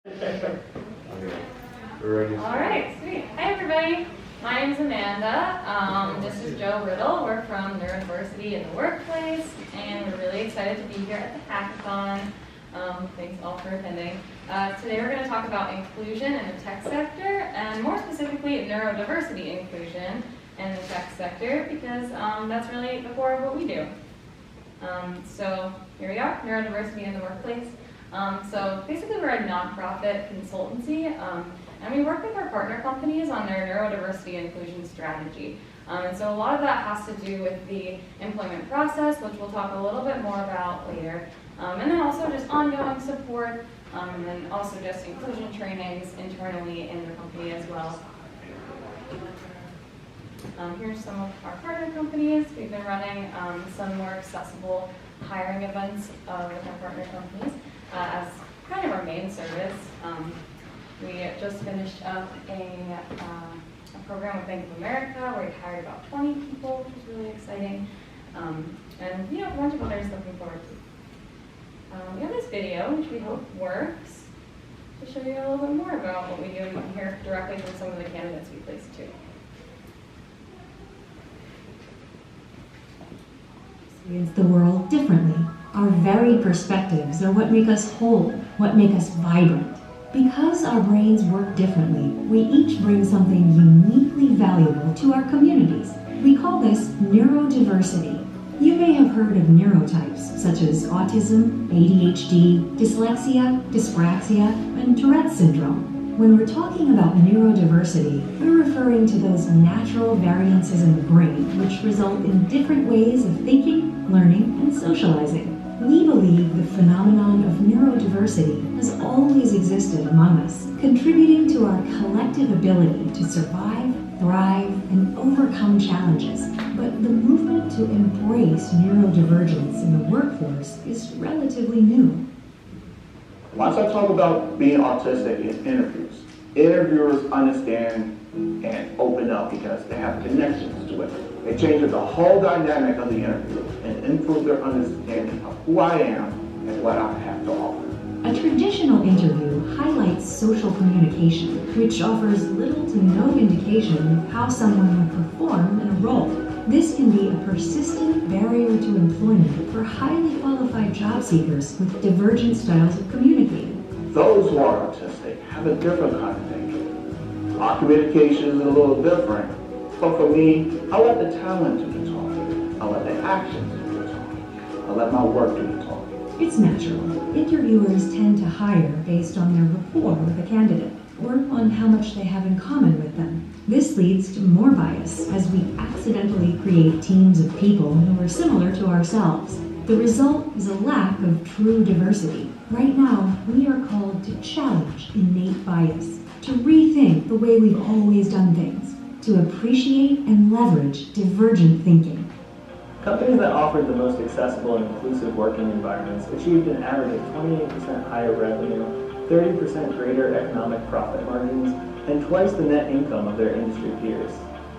Okay. All right, sweet. Hi, everybody. My name is Amanda. This is Joe Riddle. We're from Neurodiversity in the Workplace, and we're really excited to be here at the Hackathon. Thanks all for attending. Today we're going to talk about inclusion in the tech sector, and more specifically neurodiversity inclusion in the tech sector, because that's really the core of what we do. So here we are, Neurodiversity in the Workplace. So basically we're a nonprofit consultancy, and we work with our partner companies on their neurodiversity inclusion strategy. And so a lot of that has to do with the employment process, which we'll talk a little bit more about later. And then also just ongoing support, and then also just inclusion trainings internally in the company as well. Here's some of our partner companies. We've been running some more accessible hiring events with our partner companies as kind of our main service. We just finished up a program with Bank of America where we hired about 20 people, which was really exciting. And a bunch of others looking forward to. We have this video, which we hope works, to show you a little bit more about what we do. You can hear directly from some of the candidates we placed too. Experience the world differently. Our very perspectives are what make us whole, what make us vibrant. Because our brains work differently, we each bring something uniquely valuable to our communities. We call this neurodiversity. You may have heard of neurotypes such as autism, ADHD, dyslexia, dyspraxia, and Tourette's syndrome. When we're talking about neurodiversity, we're referring to those natural variances in the brain which result in different ways of thinking, learning, and socializing. We believe the phenomenon of neurodiversity has always existed among us, contributing to our collective ability to survive, thrive, and overcome challenges. But the movement to embrace neurodivergence in the workforce is relatively new. Once I talk about being autistic in interviews, interviewers understand and open up because they have connections to it. It changes the whole dynamic of the interview and improves their understanding of who I am and what I have to offer. A traditional interview highlights social communication, which offers little to no indication of how someone would perform in a role. This can be a persistent barrier to employment for highly qualified job seekers with divergent styles of communicating. Those who are autistic have a different kind of thinking. Our communication is a little different, but for me, I let the talent do the talking. I let the actions do the talking. I let my work do the talking. It's natural. Interviewers tend to hire based on their rapport with a candidate, or on how much they have in common with them. This leads to more bias as we accidentally create teams of people who are similar to ourselves. The result is a lack of true diversity. Right now, we are called to challenge innate bias, to rethink the way we've always done things, to appreciate and leverage divergent thinking. Companies that offered the most accessible and inclusive working environments achieved an average of 28% higher revenue, 30% greater economic profit margins, and twice the net income of their industry peers.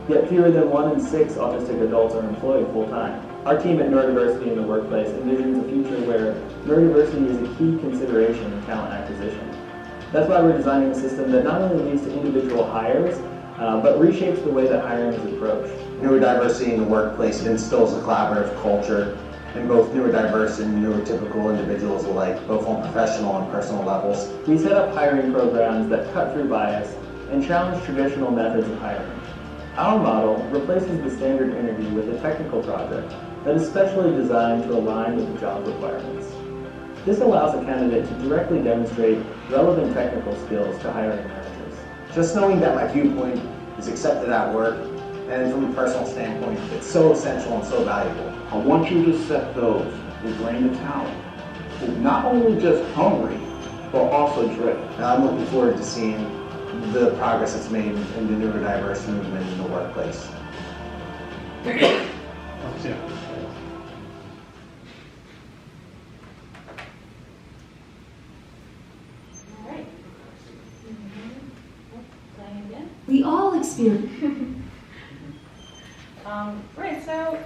Yet fewer than 1 in 6 autistic adults are employed full-time. Our team at Neurodiversity in the Workplace envisions a future where neurodiversity is a key consideration in talent acquisition. That's why we're designing a system that not only leads to individual hires, but reshapes the way that hiring is approached. Neurodiversity in the workplace instills a collaborative culture in both neurodiverse and neurotypical individuals alike, both on professional and personal levels. We set up hiring programs that cut through bias and challenge traditional methods of hiring. Our model replaces the standard interview with a technical project that is specially designed to align with the job requirements. This allows a candidate to directly demonstrate relevant technical skills to hiring managers. Just knowing that my viewpoint is accepted at work, and from a personal standpoint, it's so essential and so valuable. I want you to set those who bring the talent, who not only just hungry, but also driven. And I'm looking forward to seeing the progress that's made in the neurodiverse movement in the workplace. We all experience. Right, so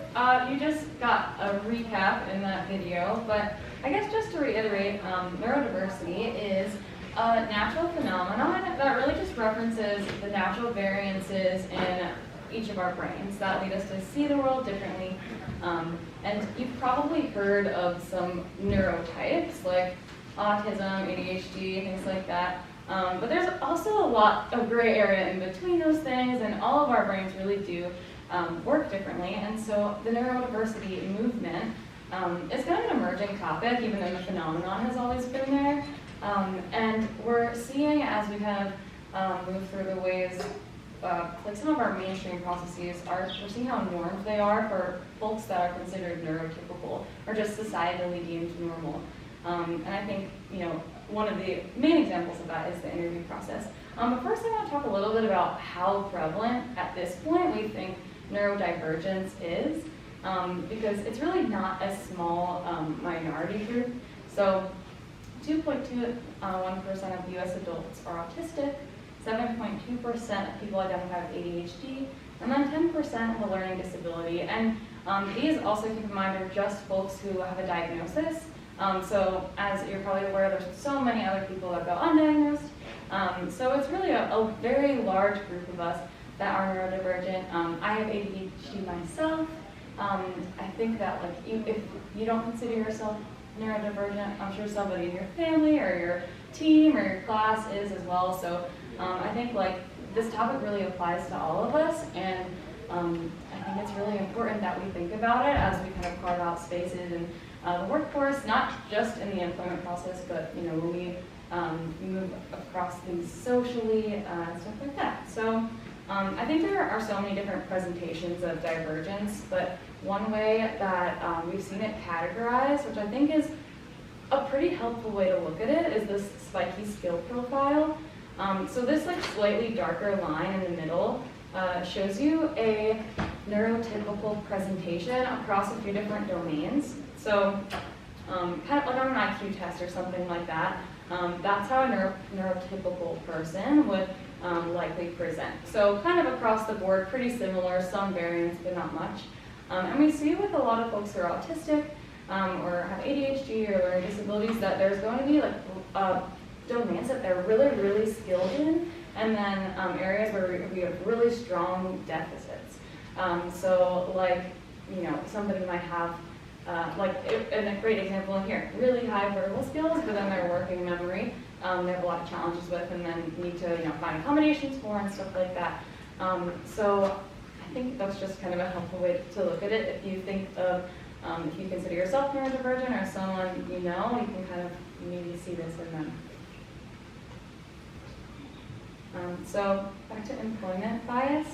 you just got a recap in that video, but I guess just to reiterate, neurodiversity is a natural phenomenon that really just references the natural variances in each of our brains that lead us to see the world differently. And you've probably heard of some neurotypes like autism, ADHD, things like that. But there's also a lot of gray area in between those things, and all of our brains really do work differently. And so the neurodiversity movement is kind of an emerging topic, even though the phenomenon has always been there. And we're seeing, as we kind of move through the ways, like some of our mainstream processes we're seeing how normed they are for folks that are considered neurotypical or just societally deemed normal. And I think, one of the main examples of that is the interview process. But first I want to talk a little bit about how prevalent at this point we think neurodivergence is, because it's really not a small minority group. So 2.21% of US adults are autistic, 7.2% of people identify with ADHD, and then 10% have a learning disability. And these also, keep in mind, are just folks who have a diagnosis. So as you're probably aware, there's so many other people that go undiagnosed. So it's really a very large group of us that are neurodivergent. I have ADHD myself. I think that if you don't consider yourself neurodivergent, I'm sure somebody in your family or your team or your class is as well. So I think this topic really applies to all of us, and I think it's really important that we think about it as we kind of carve out spaces in the workforce, not just in the employment process, but when we move across things socially and stuff like that. So I think there are so many different presentations of divergence, but one way that we've seen it categorized, which I think is a pretty helpful way to look at it, is this spiky skill profile. So this slightly darker line in the middle shows you a neurotypical presentation across a few different domains. So kind of like on an IQ test or something like that, that's how a neurotypical person would likely present. So kind of across the board, pretty similar, some variance, but not much. And we see with a lot of folks who are autistic or have ADHD or learning disabilities that there's going to be domains that they're really, really skilled in, and then areas where we have really strong deficits. So somebody might have, and a great example in here, really high verbal skills, but then their working memory, they have a lot of challenges with, and then need to find accommodations for and stuff like that. So I think that's just kind of a helpful way to look at it. If you think of, if you consider yourself neurodivergent or someone you can kind of maybe see this in them. So back to employment bias.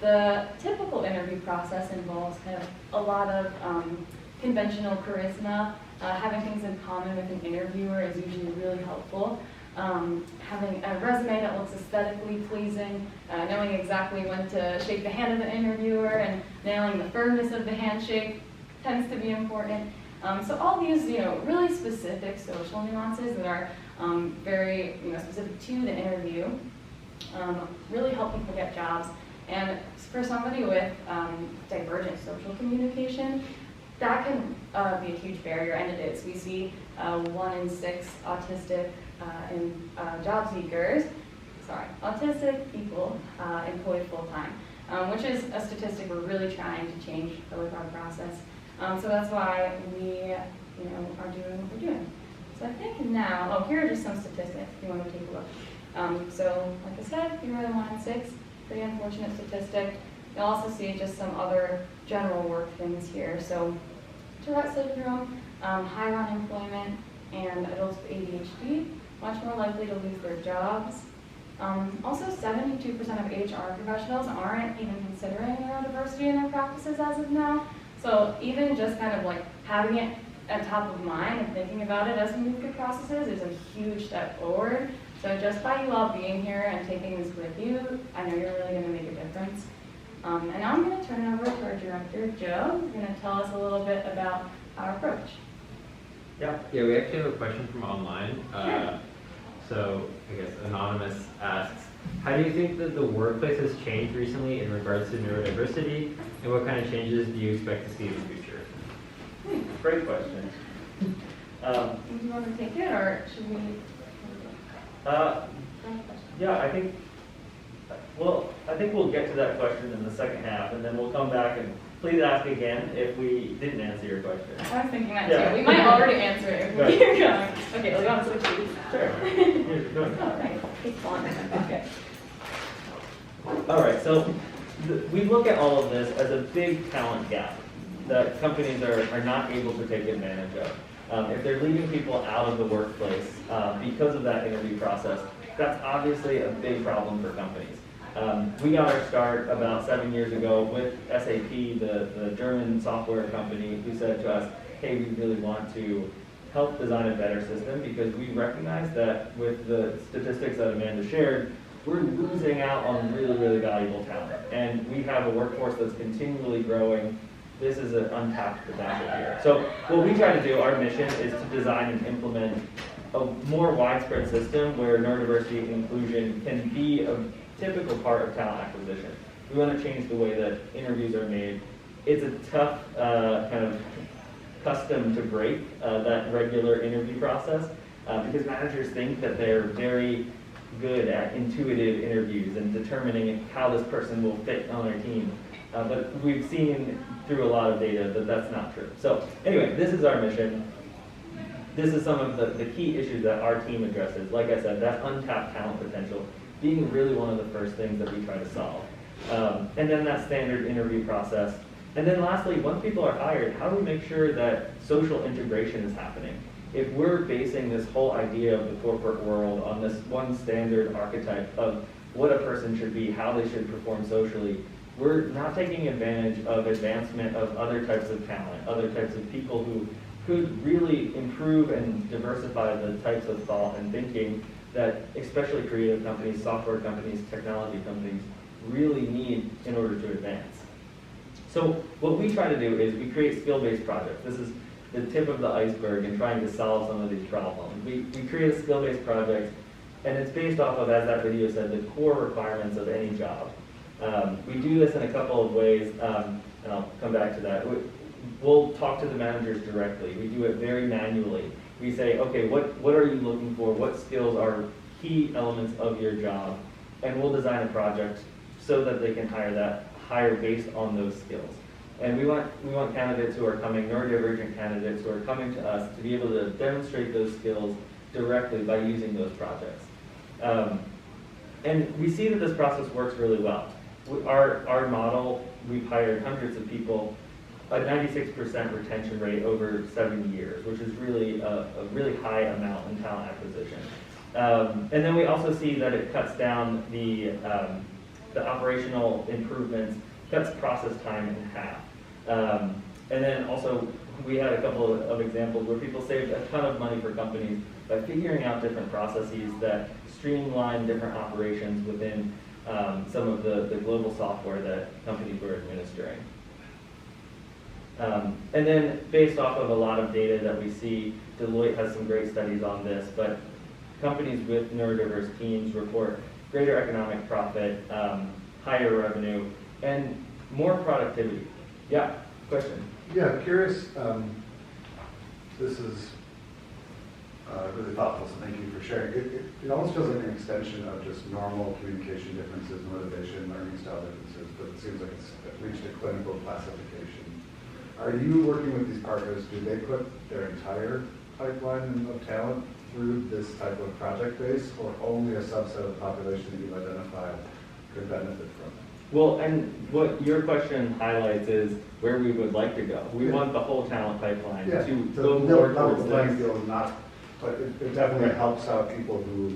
The typical interview process involves kind of a lot of conventional charisma. Having things in common with an interviewer is usually really helpful. Having a resume that looks aesthetically pleasing, knowing exactly when to shake the hand of the interviewer, and nailing the firmness of the handshake tends to be important. So all these, really specific social nuances that are very, specific to the interview really help people get jobs. And for somebody with divergent social communication, that can be a huge barrier, and it is. We see 1 in 6 autistic autistic people employed full-time, which is a statistic we're really trying to change with our process. So that's why we are doing what we're doing. So I think now, here are just some statistics if you want to take a look. So like I said, fewer than 1 in 6, pretty unfortunate statistic. You'll also see just some other general work things here. So Tourette syndrome, higher unemployment, and adults with ADHD, much more likely to lose their jobs. Also, 72% of HR professionals aren't even considering neurodiversity in their practices as of now. So even just kind of having it at top of mind and thinking about it as we move through processes is a huge step forward. So just by you all being here and taking this with you, I know you're really going to make a difference. And now I'm going to turn it over to our director, Joe, who's going to tell us a little bit about our approach. Yeah, we actually have a question from online. Sure. So I guess Anonymous asks, how do you think that the workplace has changed recently in regards to neurodiversity, and what kind of changes do you expect to see in the future? Great question. Do you want to take it, or should we? Yeah, I think we'll get to that question in the second half, and then we'll come back and please ask again if we didn't answer your question. I was thinking that Yeah. too. We might already answer it if Right. we're going. Okay, we're going to switch these. Sure. Here, go ahead. All right. Keep on. Okay. All right, so we look at all of this as a big talent gap that companies are not able to take advantage of. If they're leaving people out of the workplace because of that interview process, that's obviously a big problem for companies. We got our start about 7 years ago with SAP, the German software company, who said to us, hey, we really want to help design a better system because we recognize that with the statistics that Amanda shared, we're losing out on really, really valuable talent. And we have a workforce that's continually growing. This is an untapped potential here. So what we try to do, our mission, is to design and implement a more widespread system where neurodiversity inclusion can be a typical part of talent acquisition. We want to change the way that interviews are made. It's a tough kind of custom to break, that regular interview process, because managers think that they're very good at intuitive interviews and determining how this person will fit on their team. But we've seen through a lot of data that that's not true. So anyway, this is our mission. This is some of the key issues that our team addresses. Like I said, that untapped talent potential being really one of the first things that we try to solve. And then that standard interview process. And then lastly, once people are hired, how do we make sure that social integration is happening? If we're basing this whole idea of the corporate world on this one standard archetype of what a person should be, how they should perform socially, we're not taking advantage of advancement of other types of talent, other types of people who could really improve and diversify the types of thought and thinking that especially creative companies, software companies, technology companies really need in order to advance. So what we try to do is we create skill-based projects. This is the tip of the iceberg in trying to solve some of these problems. We create a skill-based project, and it's based off of, as that video said, the core requirements of any job. We do this in a couple of ways, and I'll come back to that. We'll talk to the managers directly. We do it very manually. We say, okay, what are you looking for? What skills are key elements of your job? And we'll design a project so that they can hire based on those skills. And we want candidates who are coming, neurodivergent candidates who are coming to us to be able to demonstrate those skills directly by using those projects. And we see that this process works really well. Our model, we've hired hundreds of people, a 96% retention rate over 7 years, which is really a really high amount in talent acquisition. And then we also see that it cuts down the operational improvements, cuts process time in half. And then also, we had a couple of examples where people saved a ton of money for companies by figuring out different processes that streamline different operations within some of the global software that companies were administering. And then based off of a lot of data that we see, Deloitte has some great studies on this, but companies with neurodiverse teams report greater economic profit, higher revenue, and more productivity. Yeah, question? Yeah, curious, this is really thoughtful, so thank you for sharing. It almost feels like an extension of just normal communication differences, motivation, learning style differences, but it seems like it's reached a clinical classification. Are you working with these partners? Do they put their entire pipeline of talent through this type of project base, or only a subset of the population that you've identified could benefit from it? Well, and what your question highlights is where we would like to go. We want the whole talent pipeline to go more towards playing this. field, not, but it definitely helps out people who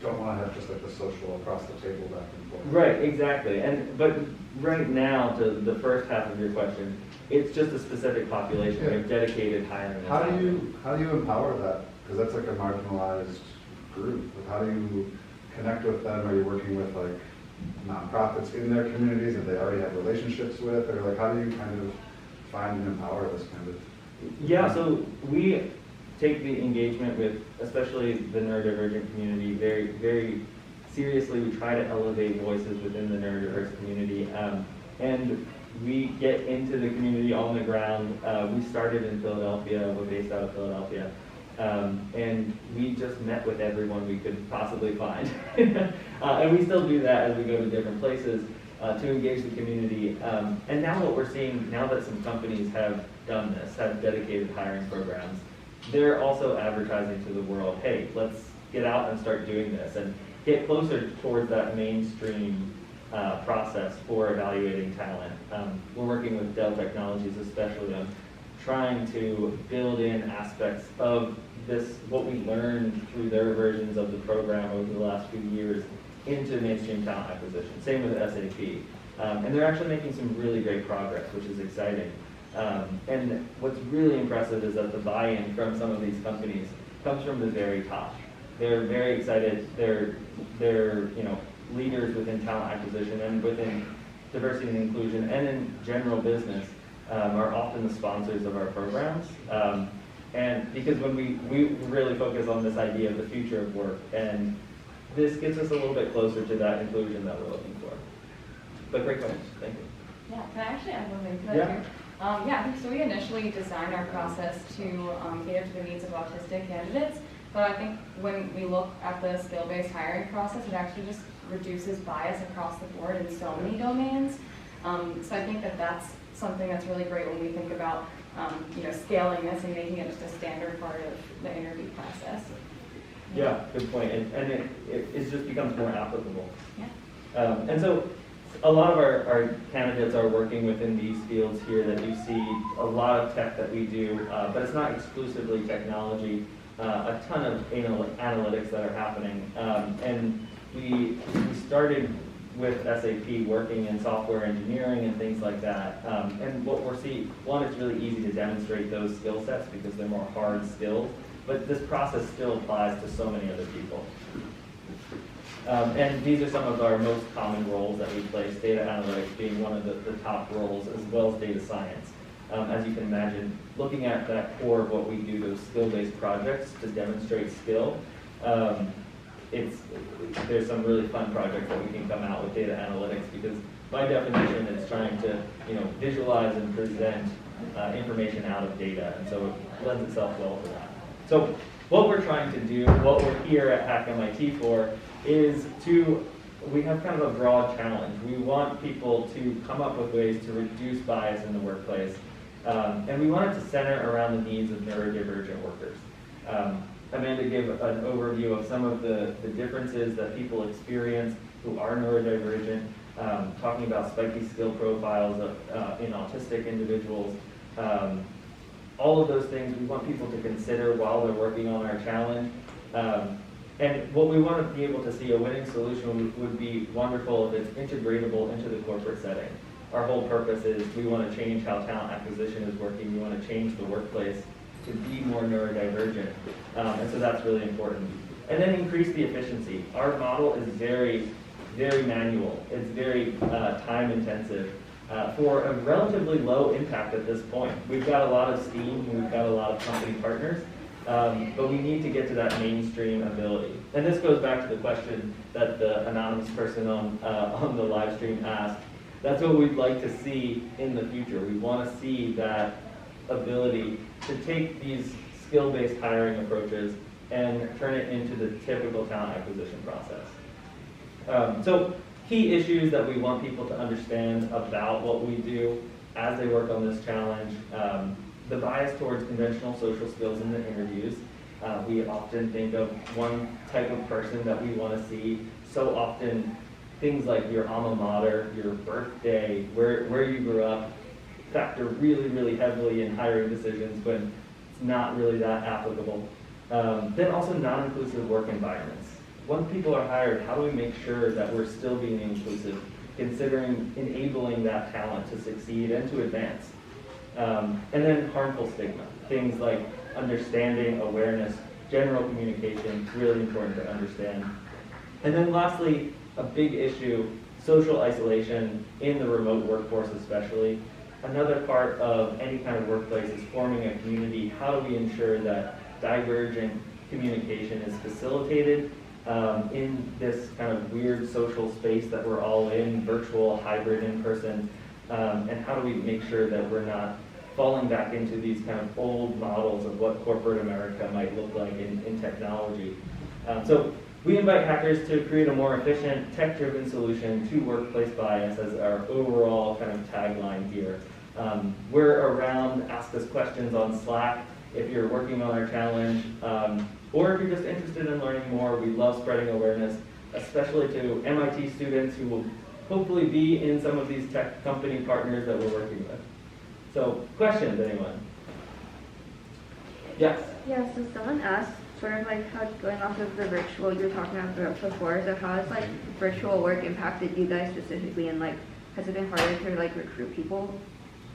don't want to have just like the social across the table back and forth. Right, exactly. But right now, to the first half of your question, it's just a specific population. We have dedicated hiring. How do you empower that? Because that's like a marginalized group. How do you connect with them? Are you working with like nonprofits in their communities that they already have relationships with, or like how do you kind of find and empower this kind of? Yeah, so we take the engagement with, especially the neurodivergent community, very, very seriously. We try to elevate voices within the neurodiverse community, and we get into the community on the ground. We started in Philadelphia. We're based out of Philadelphia. And we just met with everyone we could possibly find. And we still do that as we go to different places to engage the community. And now what we're seeing, now that some companies have done this, have dedicated hiring programs, they're also advertising to the world, hey, let's get out and start doing this and get closer towards that mainstream process for evaluating talent. We're working with Dell Technologies especially on trying to build in aspects of this, what we learned through their versions of the program over the last few years, into mainstream talent acquisition. Same with SAP. And they're actually making some really great progress, which is exciting. And what's really impressive is that the buy-in from some of these companies comes from the very top. They're very excited. They're leaders within talent acquisition and within diversity and inclusion and in general business are often the sponsors of our programs. And because when we really focus on this idea of the future of work, and this gets us a little bit closer to that inclusion that we're looking for. But great questions, thank you. Yeah, can I actually add one thing to that Yeah. too? Yeah, so we initially designed our process to cater to the needs of autistic candidates, but I think when we look at the skill-based hiring process, it actually just reduces bias across the board in so many domains. So I think that that's something that's really great when we think about scaling this and making it just a standard part of the interview process. Yeah, good point. And it just becomes more applicable. Yeah. And so a lot of our candidates are working within these fields here that you see, a lot of tech that we do, but it's not exclusively technology, a ton of analytics that are happening. And we started with SAP working in software engineering and things like that. And what we're seeing, one, it's really easy to demonstrate those skill sets because they're more hard skills, but this process still applies to so many other people. And these are some of our most common roles that we place, data analytics being one of the top roles, as well as data science. As you can imagine, looking at that core of what we do, those skill-based projects to demonstrate skill, there's some really fun projects that we can come out with data analytics because by definition it's trying to visualize and present information out of data, and so it lends itself well to that. So what we're trying to do, what we're here at HackMIT for, is we have kind of a broad challenge. We want people to come up with ways to reduce bias in the workplace, and we want it to center around the needs of neurodivergent workers. Amanda gave an overview of some of the differences that people experience who are neurodivergent, talking about spiky skill profiles in autistic individuals. All of those things we want people to consider while they're working on our challenge. And what we want to be able to see, a winning solution would be wonderful if it's integratable into the corporate setting. Our whole purpose is we want to change how talent acquisition is working. We want to change the workplace to be more neurodivergent. And so that's really important. And then increase the efficiency. Our model is very, very manual. It's very time intensive for a relatively low impact at this point. We've got a lot of steam, we've got a lot of company partners, but we need to get to that mainstream ability. And this goes back to the question that the anonymous person on the live stream asked. That's what we'd like to see in the future. We want to see that ability to take these skill-based hiring approaches and turn it into the typical talent acquisition process. So key issues that we want people to understand about what we do as they work on this challenge, the bias towards conventional social skills in the interviews. We often think of one type of person that we want to see. So often things like your alma mater, your birthday, where you grew up, factor really, really heavily in hiring decisions when it's not really that applicable. Then also non-inclusive work environments. Once people are hired, how do we make sure that we're still being inclusive, considering enabling that talent to succeed and to advance? And then harmful stigma, things like understanding, awareness, general communication, really important to understand. And then lastly, a big issue, social isolation in the remote workforce especially. Another part of any kind of workplace is forming a community. How do we ensure that divergent communication is facilitated in this kind of weird social space that we're all in, virtual, hybrid, in person, and how do we make sure that we're not falling back into these kind of old models of what corporate America might look like in technology. So we invite hackers to create a more efficient, tech-driven solution to workplace bias as our overall kind of tagline here. We're around, ask us questions on Slack if you're working on our challenge, or if you're just interested in learning more. We love spreading awareness, especially to MIT students who will hopefully be in some of these tech company partners that we're working with. So, questions, anyone? Yes? Yeah, so someone asked, sort of like how, going off of the virtual you were talking about before, so how has like virtual work impacted you guys specifically, and like has it been harder to like recruit people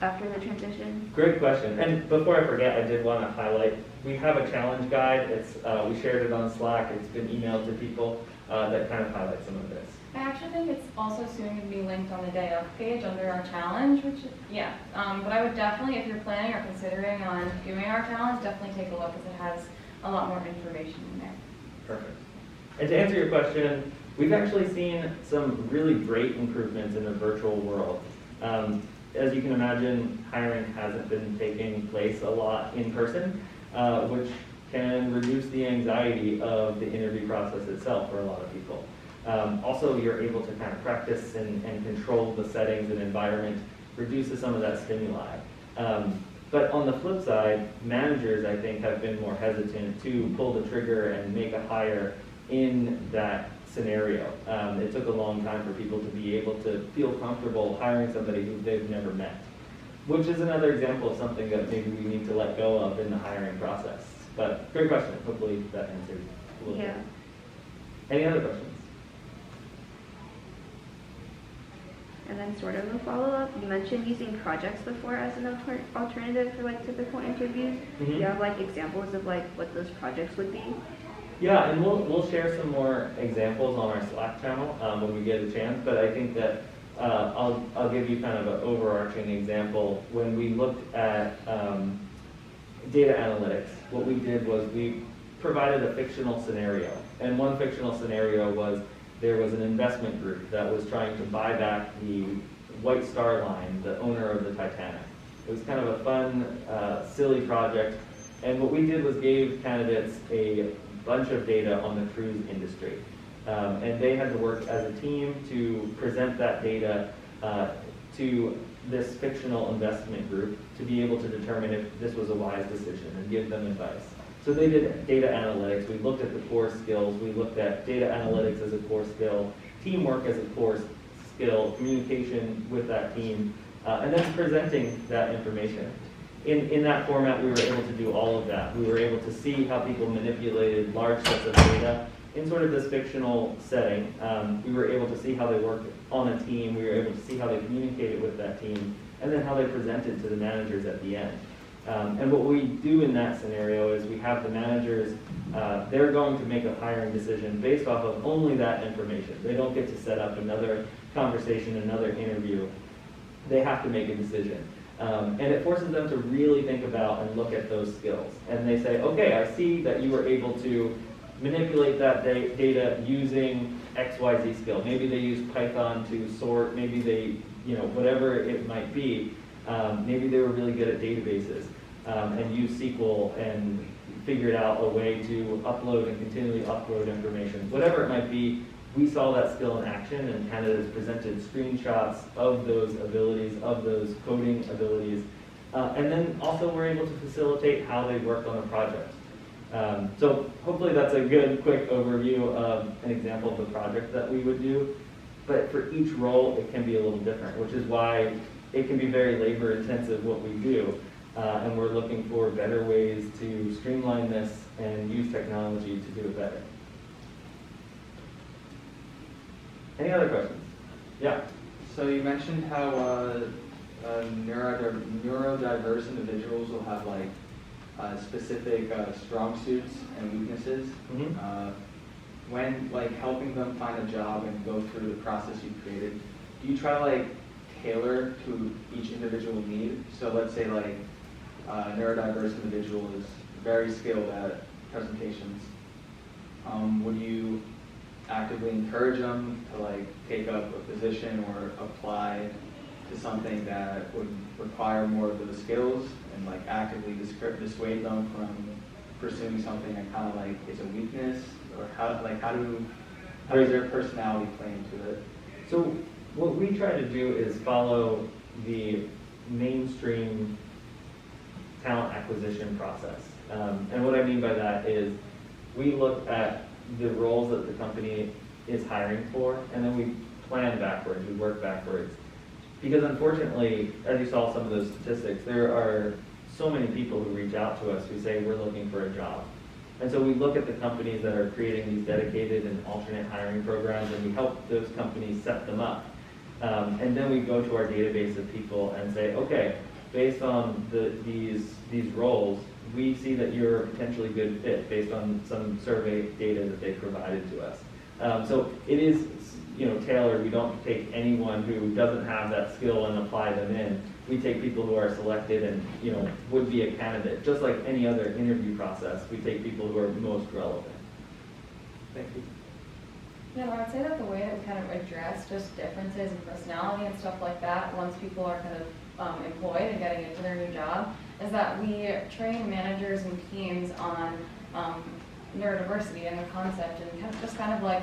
after the transition? Great question. And before I forget, I did want to highlight, we have a challenge guide. It's we shared it on Slack. It's been emailed to people that kind of highlight some of this. I actually think it's also soon going to be linked on the day of page under our challenge, which is, yeah. But I would definitely, if you're planning or considering on doing our challenge, definitely take a look because it has a lot more information in there. Perfect. And to answer your question, we've actually seen some really great improvements in the virtual world. As you can imagine, hiring hasn't been taking place a lot in person, which can reduce the anxiety of the interview process itself for a lot of people. Also, you're able to kind of practice and control the settings and environment, reduces some of that stimuli. But on the flip side, managers, I think, have been more hesitant to pull the trigger and make a hire in that scenario. It took a long time for people to be able to feel comfortable hiring somebody who they've never met, which is another example of something that maybe we need to let go of in the hiring process. But great question. Hopefully that answers a little bit. Any other questions? And then sort of a follow-up, you mentioned using projects before as an alternative for like typical interviews. Do you have like examples of like what those projects would be? Yeah, and we'll share some more examples on our Slack channel when we get a chance, but I think that I'll give you kind of an overarching example. When we looked at data analytics, what we did was we provided a fictional scenario, and one fictional scenario was there was an investment group that was trying to buy back the White Star Line, the owner of the Titanic. It was kind of a fun, silly project, and what we did was gave candidates a bunch of data on the cruise industry. And they had to work as a team to present that data to this fictional investment group to be able to determine if this was a wise decision and give them advice. So they did data analytics. We looked at the core skills. We looked at data analytics as a core skill, teamwork as a core skill, communication with that team, and then presenting that information. In that format, we were able to do all of that. We were able to see how people manipulated large sets of data in sort of this fictional setting. We were able to see how they worked on a team. We were able to see how they communicated with that team, and then how they presented to the managers at the end. And what we do in that scenario is we have the managers, they're going to make a hiring decision based off of only that information. They don't get to set up another conversation, another interview. They have to make a decision. And it forces them to really think about and look at those skills. And they say, okay, I see that you were able to manipulate that data using XYZ skill. Maybe they use Python to sort, maybe they, whatever it might be. Maybe they were really good at databases and used SQL and figured out a way to upload and continually upload information. Whatever it might be, we saw that skill in action, and candidates presented screenshots of those abilities, of those coding abilities, and then also we're able to facilitate how they worked on a project. So hopefully that's a good, quick overview of an example of the project that we would do. But for each role, it can be a little different, which is why it can be very labor intensive what we do. And we're looking for better ways to streamline this and use technology to do it better. Any other questions? Yeah. So you mentioned how neurodiverse individuals will have like specific strong suits and weaknesses. Mm-hmm. When helping them find a job and go through the process you created, do you try to tailor to each individual need? So let's say a neurodiverse individual is very skilled at presentations. Would you actively encourage them to take up a position or apply to something that would require more of those skills and like actively dissuade them from pursuing something that kind of like is a weakness, or how does their personality play into it? So what we try to do is follow the mainstream talent acquisition process. And what I mean by that is we look at the roles that the company is hiring for, and then we plan backwards, we work backwards. Because unfortunately, as you saw some of those statistics, there are so many people who reach out to us who say we're looking for a job. And so we look at the companies that are creating these dedicated and alternate hiring programs, and we help those companies set them up. And then we go to our database of people and say, okay, based on these roles, we see that you're a potentially good fit based on some survey data that they provided to us. So it is, tailored. We don't take anyone who doesn't have that skill and apply them in. We take people who are selected and, would be a candidate. Just like any other interview process, we take people who are most relevant. Thank you. Yeah, I would say that the way that we kind of address just differences in personality and stuff like that, once people are kind of employed and getting into their new job, is that we train managers and teams on neurodiversity and the concept, and just kind of like,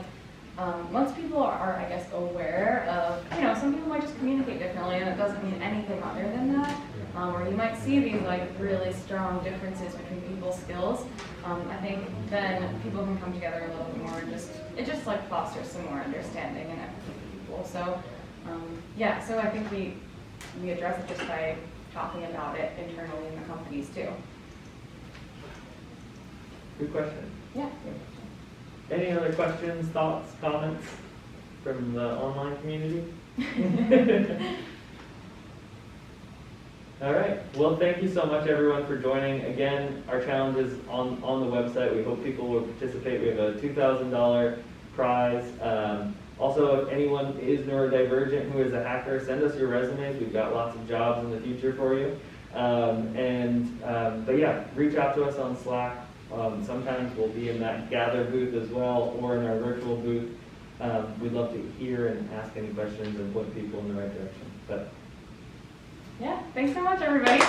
once people are, I guess, aware of, some people might just communicate differently, and it doesn't mean anything other than that, or you might see these like really strong differences between people's skills. I think then people can come together a little bit more, and it just like fosters some more understanding and empathy for people. So yeah, so I think we address it just by talking about it internally in the companies too. Good question. Yeah. Any other questions, thoughts, comments from the online community? All right. Well, thank you so much, everyone, for joining. Again, our challenge is on the website. We hope people will participate. We have a $2,000 prize. Also, if anyone is neurodivergent who is a hacker, send us your resumes. We've got lots of jobs in the future for you. But yeah, reach out to us on Slack. Sometimes we'll be in that Gather booth as well, or in our virtual booth. We'd love to hear and ask any questions and point people in the right direction. But yeah, thanks so much, everybody.